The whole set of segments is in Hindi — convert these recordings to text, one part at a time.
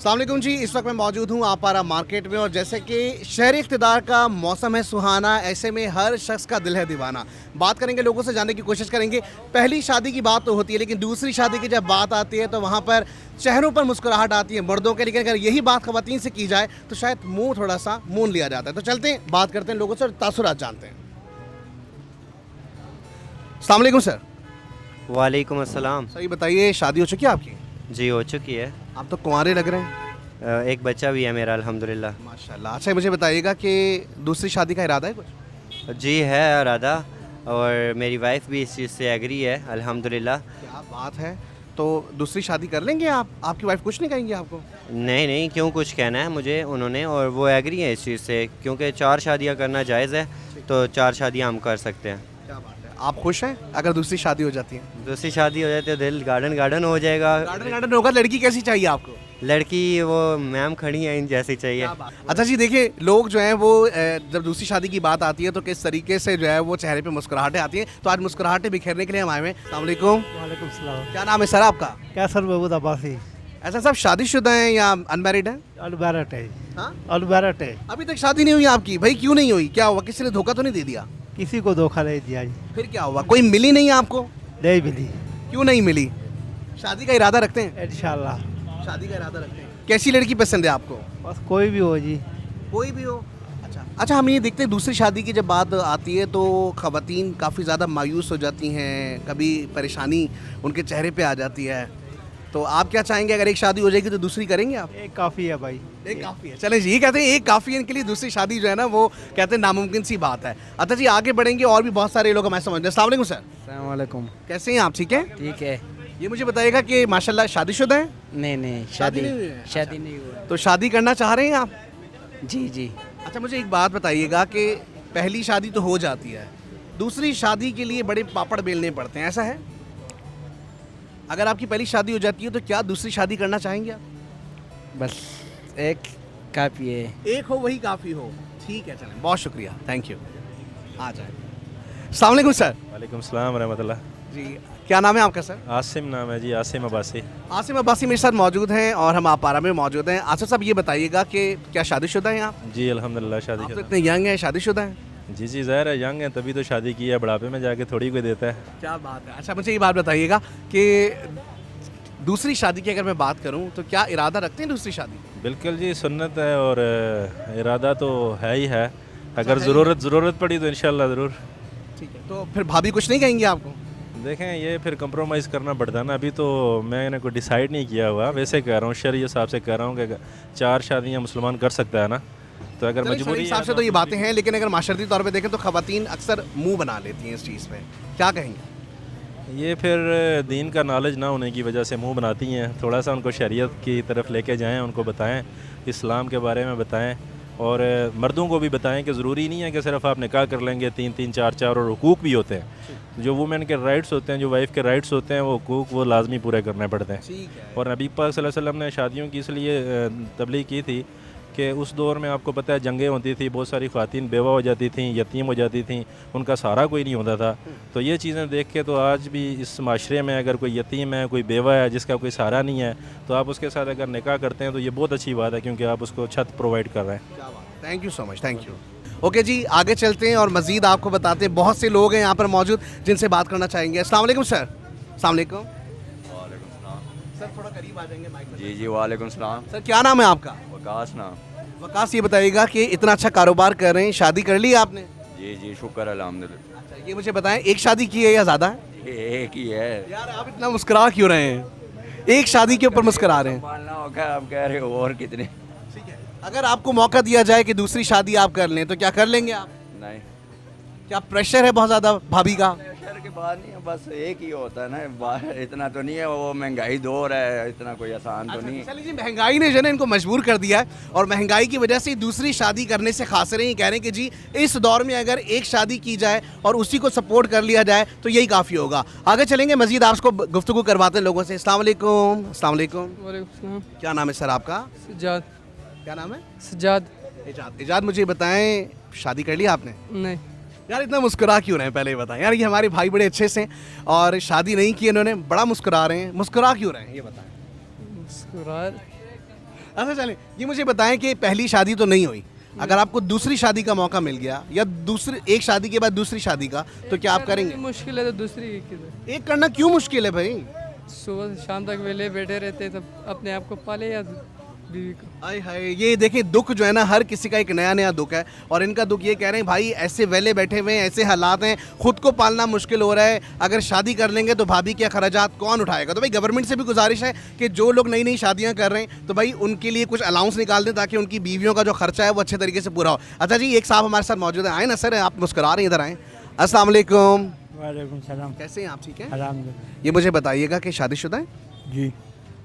अस्सलाम वालेकुम जी। इस वक्त मैं मौजूद हूँ आपारा मार्केट में और जैसे कि शहरी इक़्तिदार का मौसम है सुहाना, ऐसे में हर शख्स का दिल है दीवाना। बात करेंगे, लोगों से जानने की कोशिश करेंगे। पहली शादी की बात तो होती है, लेकिन दूसरी शादी की जब बात आती है तो वहाँ पर चेहरों पर मुस्कुराहट आती है मर्दों के, लेकिन अगर यही बात ख़वातीन से की जाए तो शायद मुँह थोड़ा सा मूंद लिया जाता है। तो चलते हैं, बात करते हैं लोगों से और तासुरात जानते हैं। अस्सलाम वालेकुम सर। वालेकुम अस्सलाम। सही बताइए, शादी हो चुकी है आपकी? जी हो चुकी है। आप तो कुंवारे लग रहे हैं। एक बच्चा भी है मेरा अल्हम्दुलिल्लाह। माशाल्लाह। अच्छा, मुझे बताइएगा कि दूसरी शादी का इरादा है कुछ? जी है इरादा, और मेरी वाइफ भी इस चीज़ से एग्री है अल्हम्दुलिल्लाह। क्या बात है। तो दूसरी शादी कर लेंगे आप? आपकी वाइफ कुछ नहीं कहेंगी आपको? नहीं नहीं, क्यों कुछ कहना है मुझे उन्होंने, और वो एग्री है इस चीज़ से, क्योंकि 4 शादियाँ करना जायज़ है, तो 4 शादियाँ हम कर सकते हैं। क्या बात है। आप खुश हैं अगर दूसरी शादी हो जाती है? दूसरी शादी हो जाए तो दिल गार्डन गार्डन हो जाएगा। गार्डन गार्डन होगा। लड़की कैसी चाहिए आपको? लड़की वो मैम खड़ी हैं इन जैसी चाहिए। अच्छा जी, देखिए लोग जो हैं वो जब दूसरी शादी की बात आती है तो किस तरीके से जो है वो चेहरे पे मुस्कुराहटें आती हैं। तो आज मुस्कुराहटें बिखेरने के लिए हम आए हुए हैं। अस्सलाम वालेकुम। वालेकुम सलाम। क्या नाम है सर आपका? कैसर महमूद अब्बासी। ऐसा सब शादीशुदा हैं या अनमैरिड हैं? अलबैरट है। हाँ? अलबैरट है। अभी तक शादी नहीं हुई आपकी? भाई क्यों नहीं हुई? क्या हुआ? किसी ने धोखा तो नहीं दे दिया? किसी को धोखा नहीं दिया जी। फिर क्या हुआ? कोई मिली नहीं आपको? नहीं मिली। क्यों नहीं मिली? शादी का इरादा रखते हैं? इंशाल्लाह। शादी का इरादा रखते हैं। कैसी लड़की पसंद है आपको? बस कोई भी हो जी। कोई भी हो। अच्छा, हम ये देखते हैं दूसरी शादी की जब बात आती है तो ख़वातीन काफ़ी ज़्यादा मायूस हो जाती हैं, कभी परेशानी उनके चेहरे पे आ जाती है। तो आप क्या चाहेंगे, अगर एक शादी हो जाएगी तो दूसरी करेंगे आप? एक काफ़ी है भाई। एक काफ़ी है। चलें जी, ये कहते हैं एक काफ़ी है, इनके लिए दूसरी शादी जो है ना वो कहते हैं नामुमकिन सी बात है। अच्छा जी, आगे बढ़ेंगे, और भी बहुत सारे लोग हमारे समझ रहे हैं। अस्सलाम वालेकुम सर। अस्सलाम वालेकुम। कैसे हैं आप? ठीक है। ठीक है। ये मुझे बताइएगा कि माशाल्लाह शादीशुदा हैं? नहीं नहीं, शादी शादी नहीं हुई है? शादी नहीं हुआ। तो शादी करना चाह रहे हैं आप? जी जी। अच्छा, मुझे एक बात बताइएगा कि पहली शादी तो हो जाती है, दूसरी शादी के लिए बड़े पापड़ बेलने पड़ते हैं, ऐसा है? अगर आपकी पहली शादी हो जाती है तो क्या दूसरी शादी करना चाहेंगे आप? बस एक काफ़ी है। एक हो वही काफ़ी हो। ठीक है, चलें, बहुत शुक्रिया, थैंक यू। आ जाए। अस्सलाम वालेकुम सर। वालेकुम सलाम रहमतुल्लाह। जी, क्या नाम है आपका सर? आसिम नाम है जी, आसिम अब्बासी। आसिम अब्बासी मेरे साथ मौजूद हैं और हम आपारा में मौजूद हैं। आसिफ साहब, ये बताइएगा कि क्या शादीशुदा हैं आप? जी अल्हम्दुलिल्लाह आप तो शादी इतने यंग हैं, शादीशुदा हैं? जी जी, ज़ाहिर है यंग है तभी तो शादी की है, बुढ़ापे में जाके थोड़ी कोई देता है। क्या बात है। अच्छा, मुझे ये बात बताइएगा कि दूसरी शादी की अगर मैं बात करूं तो क्या इरादा रखते हैं दूसरी शादी? बिल्कुल जी, सुन्नत है और इरादा तो है ही है। अगर है ही ज़रूरत पड़ी तो इंशाल्लाह ज़रूर। ठीक है। तो फिर भाभी कुछ नहीं कहेंगी आपको? देखें, ये फिर कंप्रोमाइज़ करना पड़ता है ना। अभी तो मैंने कोई डिसाइड नहीं किया हुआ, वैसे कह रहा हूँ शरीय हिसाब से कह रहा हूँ कि 4 शादियाँ मुसलमान कर सकता है ना। तो अगर चलिए, मजबूरी शरीय हिसाब से तो ये बातें हैं, लेकिन अगर माशरती तौर पे देखें तो ख़वातीन अक्सर मुंह बना लेती हैं इस चीज़ पे, क्या कहेंगे? ये फिर दीन का नॉलेज ना होने की वजह से मुंह बनाती हैं। थोड़ा सा उनको शरीयत की तरफ लेके जाएं, उनको बताएं, इस्लाम के बारे में बताएं, और मर्दों को भी बताएं कि ज़रूरी नहीं है कि सिर्फ आप निकाह कर लेंगे 3-3 4-4, और हुकूक भी होते हैं। जो वुमेन के राइट्स होते हैं, जो वाइफ के राइट्स होते हैं, वो हुकूक वो लाजमी पूरे करने पड़ते हैं। और नबी पाक सल्लल्लाहु अलैहि वसल्लम ने शादियों की इसलिए तबलीग की थी कि उस दौर में आपको पता है जंगें होती थी, बहुत सारी ख़वातीन बेवा हो जाती थीं, यतीम हो जाती थीं, उनका सहारा कोई नहीं होता था। तो ये चीज़ें देख के तो आज भी इस माशरे में अगर कोई यतीम है, कोई बेवा है, जिसका कोई सहारा नहीं है, तो आप उसके साथ अगर निकाह करते हैं तो ये बहुत अच्छी बात है, क्योंकि आप उसको छत प्रोवाइड कर रहे हैं। Thank you so much, thank you. Okay ji, आगे चलते हैं और मज़ीद आपको बताते हैं। बहुत से लोग हैं यहाँ पर मौजूद जिनसे बात करना चाहेंगे। अस्सलाम वालेकुम सर। अस्सलाम वालेकुम। सर थोड़ा करीब आ जाएंगे माइक में। जी जी, वालेकुम सलाम। सर क्या नाम है आपका? वकास नाम। वकास, ये बताइएगा कि इतना अच्छा कारोबार कर रहे हैं, शादी कर ली आपने? जी जी, शुक्र अल्हम्दुलिल्लाह। अच्छा, ये मुझे बताएं, एक शादी की है या ज़्यादा है? ये एक ही है। यार आप इतना मुस्कुरा क्यों रहे हैं? एक शादी के ऊपर मुस्कुरा रहे हैं। पालना होगा, आप कह रहे हो और कितने। ठीक है। अगर आपको मौका दिया जाए कि दूसरी शादी आप कर लें तो क्या कर लेंगे आप? नहीं, क्या प्रेशर है बहुत ज़्यादा भाभी का? शहर के बाहर नहीं है, बस एक ही होता है ना। बाहर इतना तो नहीं है, वो महंगाई दौर है, इतना कोई आसान तो नहीं है। चलिए जी, महंगाई ने जो है ना इनको मजबूर कर दिया है, और महंगाई की वजह से दूसरी शादी करने से खास रहे हैं। कह रहे हैं कि जी इस दौर में अगर एक शादी की जाए और उसी को सपोर्ट कर लिया जाए तो यही काफ़ी होगा। आगे चलेंगे, मजीद आपको गुफ्तगू करवाते हैं लोगों से। अस्सलाम वालेकुम। अस्सलाम वालेकुम। वालेकुम। क्या नाम है सर आपका? सज्जाद। क्या नाम है? सज्जाद। इजाद। इजाद, मुझे बताएं, शादी कर ली आपने? नहीं। यार इतना मुस्कुरा क्यों रहे हैं, पहले ही बताएं। यार ये हमारे भाई बड़े अच्छे से और शादी नहीं की इन्होंने, बड़ा मुस्कुरा रहे हैं, मुस्कुरा क्यों रहे हैं ये बताएं। मुस्कुरा अच्छा चलें, ये मुझे बताएं कि पहली शादी तो नहीं हुई, अगर आपको दूसरी शादी का मौका मिल गया या दूसरी एक शादी के बाद दूसरी शादी का, तो क्या आप करेंगे? मुश्किल है तो दूसरी किधर, एक करना क्यों मुश्किल है भाई? सुबह से शाम तक वेले बैठे रहते तब अपने आप को पाले या बीवी को। आय हाय, ये देखिए दुख जो है ना, हर किसी का एक नया नया दुख है, और इनका दुख ये कह रहे हैं भाई ऐसे वेले बैठे हुए हैं, ऐसे हालात हैं, खुद को पालना मुश्किल हो रहा है, अगर शादी कर लेंगे तो भाभी के अखराजात कौन उठाएगा? तो भाई गवर्नमेंट से भी गुजारिश है कि जो लोग नई नई शादियां कर रहे हैं तो भाई उनके लिए कुछ अलाउंस निकाल दें ताकि उनकी बीवियों का जो खर्चा है वो अच्छे तरीके से पूरा हो। अच्छा जी, एक साहब हमारे साथ मौजूद है, आए ना सर, आप मुस्कुरा रहे हैं, इधर आए। अस्सलाम वालेकुम। वालेकुम सलाम। कैसे हैं आप? ठीक है। अलहमदुलिल्लाह। ये मुझे बताइएगा कि शादीशुदा है? जी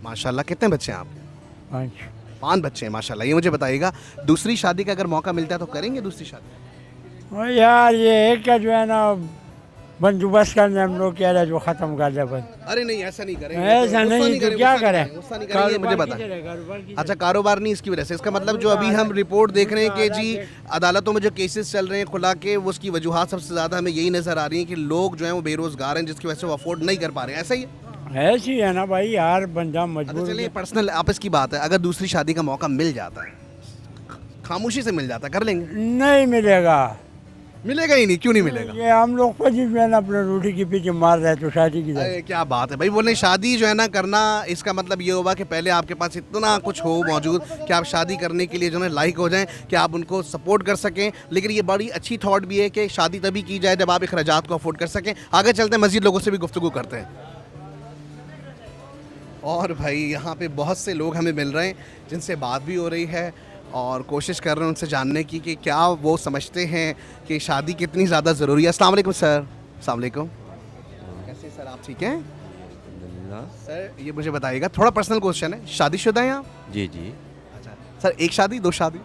माशाल्लाह, कितने बच्चे हैं आपके? 5। 5 बच्चे हैं माशाल्लाह। ये मुझे बताइएगा, दूसरी शादी का अगर मौका मिलता है तो करेंगे दूसरी शादी? और यार ये एक का जो है ना बंदोबस्त करने हम लोग कह रहे हैं जो ख़त्म कर दे बस। अरे नहीं, ऐसा नहीं करेंगे, ऐसा गुस्सा नहीं तो करेंगे, क्या गुस्सा नहीं करें? करेंगे, गुस्सा नहीं करेंगे, ये मुझे कारोबार बता। की जगह, कारोबार की अच्छा, कारोबार नहीं, इसकी वजह से, इसका मतलब जो अभी हम रिपोर्ट देख रहे हैं कि जी अदालतों में जो केसेस चल रहे हैं खुला के, वो उसकी वजूहात सबसे ज़्यादा हमें यही नज़र आ रही है कि लोग जो हैं वो बेरोज़गार हैं, जिसकी वजह से वो अफोर्ड नहीं कर पा रहे हैं। ऐसा ही है? ऐसी है ना भाई, यार बंदा अच्छा मजबूर चलिए, पर्सनल आपस की बात है, अगर दूसरी शादी का मौका मिल जाता है, खामोशी से मिल जाता है, कर लेंगे? नहीं मिलेगा। मिलेगा ही नहीं, क्यों नहीं मिलेगा? ये हम लोग खुद ही जो है ना अपने रोटी के पीछे मार रहे हैं तो शादी की अरे क्या बात है भाई, बोले शादी जो है ना करना, इसका मतलब ये होगा कि पहले आपके पास इतना कुछ हो मौजूद कि आप शादी करने के लिए जो है लायक हो जाएं, कि आप उनको सपोर्ट कर सकें। लेकिन ये बड़ी अच्छी थॉट भी है कि शादी तभी की जाए जब आप अखराजात को अफोर्ड कर सकें। आगे चलते हैं, मज़ीद लोगों से भी गुफ्तगू करते हैं। और भाई यहाँ पे बहुत से लोग हमें मिल रहे हैं जिनसे बात भी हो रही है, और कोशिश कर रहे हैं उनसे जानने की कि क्या वो समझते हैं कि शादी कितनी ज़्यादा ज़रूरी है। अस्सलाम वालेकुम सर। अस्सलाम वालेकुम। कैसे सर, आप ठीक हैं? सर ये मुझे बताइएगा, थोड़ा पर्सनल क्वेश्चन है, शादीशुदा हैं आप? जी जी। अच्छा सर, एक शादी, 2 शादी?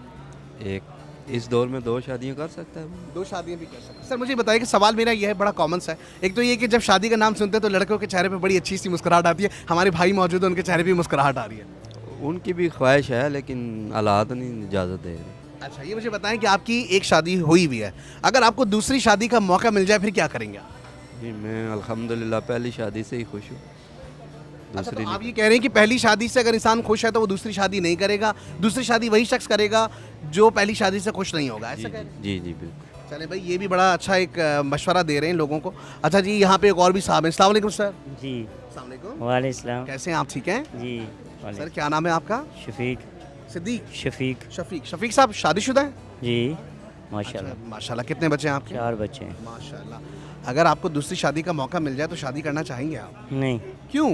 एक इस दौर में 2 शादियां कर सकता है। 2 शादियाँ भी कर सकते हैं। सर मुझे बताइए कि सवाल मेरा ये है, बड़ा कॉमन सा है। एक तो ये कि जब शादी का नाम सुनते हैं तो लड़कों के चेहरे पे बड़ी अच्छी सी मुस्कुराहट आती है, हमारे भाई मौजूद है, उनके चेहरे पे मुस्कुराहट आ रही है। उनकी भी ख्वाहिश है लेकिन हालात नहीं इजाज़त दे रहे। अच्छा, ये मुझे बताएं कि आपकी एक शादी हुई भी है, अगर आपको दूसरी शादी का मौका मिल जाए फिर क्या करेंगे आप? जी मैं अल्हम्दुलिल्लाह पहली शादी से ही खुश हूँ। अच्छा, दूसरी तो आप ये कह रहे हैं कि पहली शादी से अगर इंसान खुश है तो वो दूसरी शादी नहीं करेगा, दूसरी शादी वही शख्स करेगा जो पहली शादी से खुश नहीं होगा, ऐसा कह रहे हैं? जी जी बिल्कुल। चले भाई, ये भी बड़ा अच्छा एक मशवरा दे रहे हैं लोगों को। अच्छा जी, यहाँ पे एक और भी साहब हैं। अस्सलाम वालेकुम सर। जी अस्सलाम वालेकुम। वालेकुम। कैसे हैं आप? ठीक हैं जी सर। क्या नाम है आपका? शफीक। सिद्दीक? शफीक। शफीक। शफीक साहब शादीशुदा हैं? जी माशाल्लाह। अच्छा, माशाल्लाह। कितने बच्चे हैं आपके? 4 बच्चे हैं। माशाल्लाह। अगर आपको दूसरी शादी का मौका मिल जाए तो शादी करना चाहेंगे आप? नहीं, क्यों?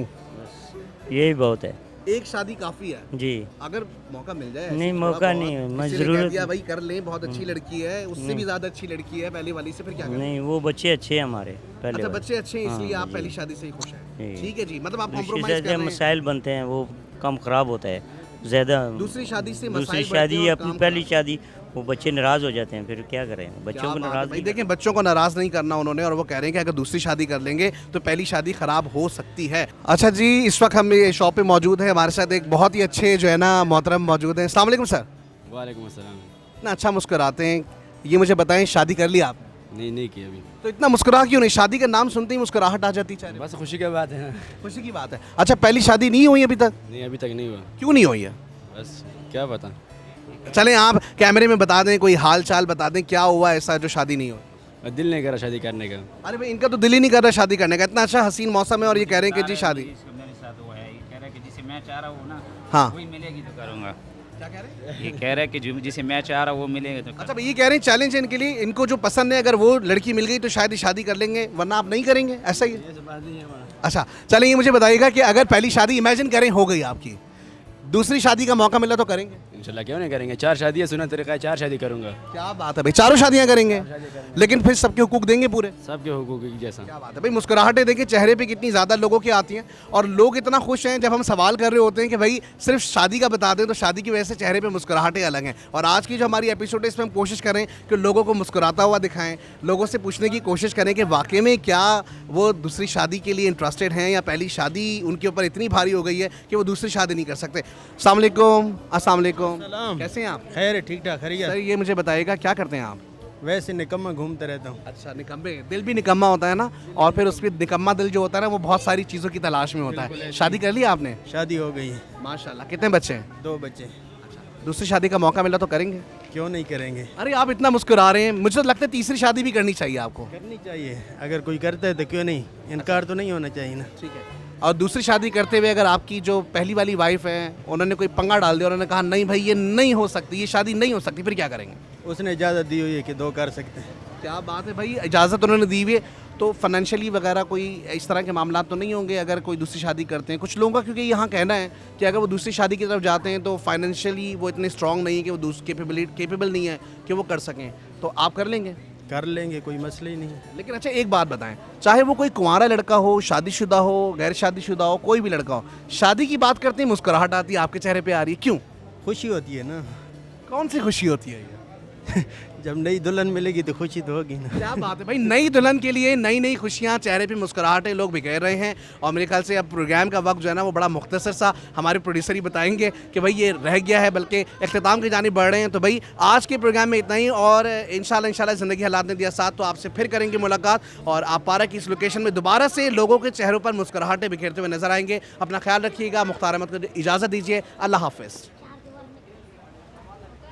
यही बहुत है। एक शादी काफी है जी। अगर मौका मिल जाए? नहीं, ऐसे मौका थोड़ा नहीं है, बहुत, मैं किसी ने ज़रूर- कह दिया भाई कर लें, बहुत अच्छी लड़की है, उससे भी ज्यादा अच्छी लड़की है पहले वाली से, फिर क्या करें? नहीं, वो बच्चे अच्छे हैं हमारे पहले अच्छा, वाले। बच्चे अच्छे हैं इसलिए हाँ, आप जी। पहली शादी से ही खुश हैं। जी। ठीक है जी, मतलब आप दूसरी कॉम्प्रोमाइज शादी कर रहे हैं। मसाइल बनते हैं, वो कम ख़राब होता है ज़्यादा। दूसरी शादी से दूसरी मसाइल बढ़ते शादी हैं और अपनी काम पहली खराब। शादी, वो बच्चे नाराज़ हो जाते हैं, फिर क्या करें? बच्चों क्या को बात है नाराज़ भाई, नहीं देखें बच्चों को नाराज नहीं करना उन्होंने, और वो कह रहे हैं कि अगर दूसरी शादी कर लेंगे तो पहली शादी खराब हो सकती है। अच्छा जी, इस वक्त हम ये शॉप पे मौजूद है, हमारे साथ एक बहुत ही अच्छे जो है ना मोहतरम मौजूद हैं। अस्सलाम वालेकुम सर। वालेकुम अस्सलाम। इतना अच्छा मुस्कुराते हैं, ये मुझे बताएं शादी कर ली आप? नहीं की अभी। तो इतना मुस्कुरा क्यों नहीं? शादी का नाम सुनते ही मुस्कुराहट आ जाती है। बस खुशी की बात है। खुशी की बात है। अच्छा, पहली शादी नहीं हुई अभी तक? नहीं अभी तक नहीं हुआ। क्यों नहीं हुई है? बस क्या पता। चलें आप कैमरे में बता दें, कोई हाल चाल बता दें, क्या हुआ ऐसा जो शादी नहीं हुई? दिल नहीं कर रहा शादी करने का। अरे भाई, इनका तो दिल ही नहीं कर रहा शादी करने का, इतना अच्छा हसीन मौसम है और ये कह रहे हैं कि जी शादी। मेरे साथ हुआ है, ये कह रहा है कि जिसे मैं चाह रहा हूँ ना हाँ। वही मिलेगी तो करूँगा। क्या कह रहे हैं? ये कह रहा है कि जिसे मैं चाह रहा हूँ वो मिलेगा तो अच्छा भाई, ये कह रहे हैं चैलेंज है इनके लिए, इनको जो पसंद है अगर वो लड़की मिल गई तो शायद ही शादी कर लेंगे, वरना आप नहीं करेंगे, ऐसा ही है? अच्छा चलिए, ये मुझे बताइएगा कि अगर पहली शादी इमेजिन करें हो गई आपकी, दूसरी शादी का मौका मिला तो करेंगे? इंशाल्लाह क्यों नहीं करेंगे। 4 शादी है, सुना तरीका है, 4 शादी करूँगा। क्या बात है भाई, 4 शादियां करेंगे, लेकिन फिर सबके हुकूक देंगे पूरे? सबके हुकूक एक जैसा। क्या बात है भाई, मुस्कुराहटें देखिए चेहरे पे कितनी ज़्यादा लोगों की आती हैं, और लोग इतना खुश हैं जब हम सवाल कर रहे होते हैं कि भाई सिर्फ शादी का बता दें, तो शादी की वजह से चेहरे पे मुस्कुराहटें अलग हैं। और आज की जो हमारी एपिसोड है इसमें हम कोशिश करें कि लोगों को मुस्कुराता हुआ दिखाएं, लोगों से पूछने की कोशिश करें कि वाकई में क्या वो दूसरी शादी के लिए इंटरेस्टेड हैं, या पहली शादी उनके ऊपर इतनी भारी हो गई है कि वो दूसरी शादी नहीं कर सकते। अस्सलाम वालेकुम। अस्सलाम वालेकुम। कैसे हैं आप? खैर ठीक ठाक। सर ये मुझे बताइएगा, क्या करते हैं आप? वैसे निकम्मा घूमते रहता हूँ। अच्छा, निकम्मे दिल भी निकम्मा होता है ना, और फिर उसमें निकम्मा दिल जो होता है ना वो बहुत सारी चीज़ों की तलाश में होता है। शादी कर लिया आपने? शादी हो गई, माशाल्लाह। कितने बच्चे हैं? 2 बच्चे। दूसरी शादी का मौका मिला तो करेंगे? क्यों नहीं करेंगे, अरे आप इतना मुस्कुरा रहे हैं, मुझे तो लगता है तीसरी शादी भी करनी चाहिए आपको। करनी चाहिए। अगर कोई करता है तो क्यों नहीं, इनकार तो नहीं होना चाहिए ना। ठीक है। और दूसरी शादी करते हुए अगर आपकी जो पहली वाली वाइफ है उन्होंने कोई पंगा डाल दिया, उन्होंने कहा नहीं भाई ये नहीं हो सकती, ये शादी नहीं हो सकती, फिर क्या करेंगे? उसने इजाज़त दी हुई है कि 2 कर सकते हैं। क्या बात है भाई, इजाज़त उन्होंने दी हुई है, तो फाइनेंशियली वगैरह कोई इस तरह के मामला तो नहीं होंगे अगर कोई दूसरी शादी करते हैं? कुछ लोगों का क्योंकि यहाँ कहना है कि अगर वो दूसरी शादी की तरफ जाते हैं तो फाइनेंशियली वो इतने स्ट्रांग नहीं है कि वो केपेबल नहीं है कि वो कर सकें, तो आप कर लेंगे? कर लेंगे, कोई मसला ही नहीं है। लेकिन अच्छा एक बात बताएं, चाहे वो कोई कुंवारा लड़का हो, शादीशुदा हो, गैर शादीशुदा हो, कोई भी लड़का हो, शादी की बात करते ही मुस्कुराहट आती है आपके चेहरे पे आ रही है, क्यों? खुशी होती है ना। कौन सी खुशी होती है ये? जब नई दुल्हन मिलेगी तो खुशी तो होगी ना। क्या बात है भाई, नई दुल्हन के लिए नई नई खुशियाँ, चेहरे पे मुस्कुराहटें लोग बिखेर रहे हैं। और मेरे ख्याल से अब प्रोग्राम का वक्त जो है ना वो बड़ा मुख्तसर सा हमारे प्रोड्यूसर ही बताएंगे कि भाई ये रह गया है, बल्कि इख्तिताम की जानिब बढ़ रहे हैं। तो भाई आज के प्रोग्राम में इतना ही, और इंशाल्लाह ज़िंदगी हालात ने दिया साथ तो आपसे फिर करेंगे मुलाकात, और आप पारा की इस लोकेशन में दोबारा से लोगों के चेहरों पर मुस्कुराहटें बिखेरते हुए नजर आएंगे। अपना ख्याल रखिएगा। मुख्तार अहमद को इजाज़त दीजिए। अल्लाह हाफ़िज़।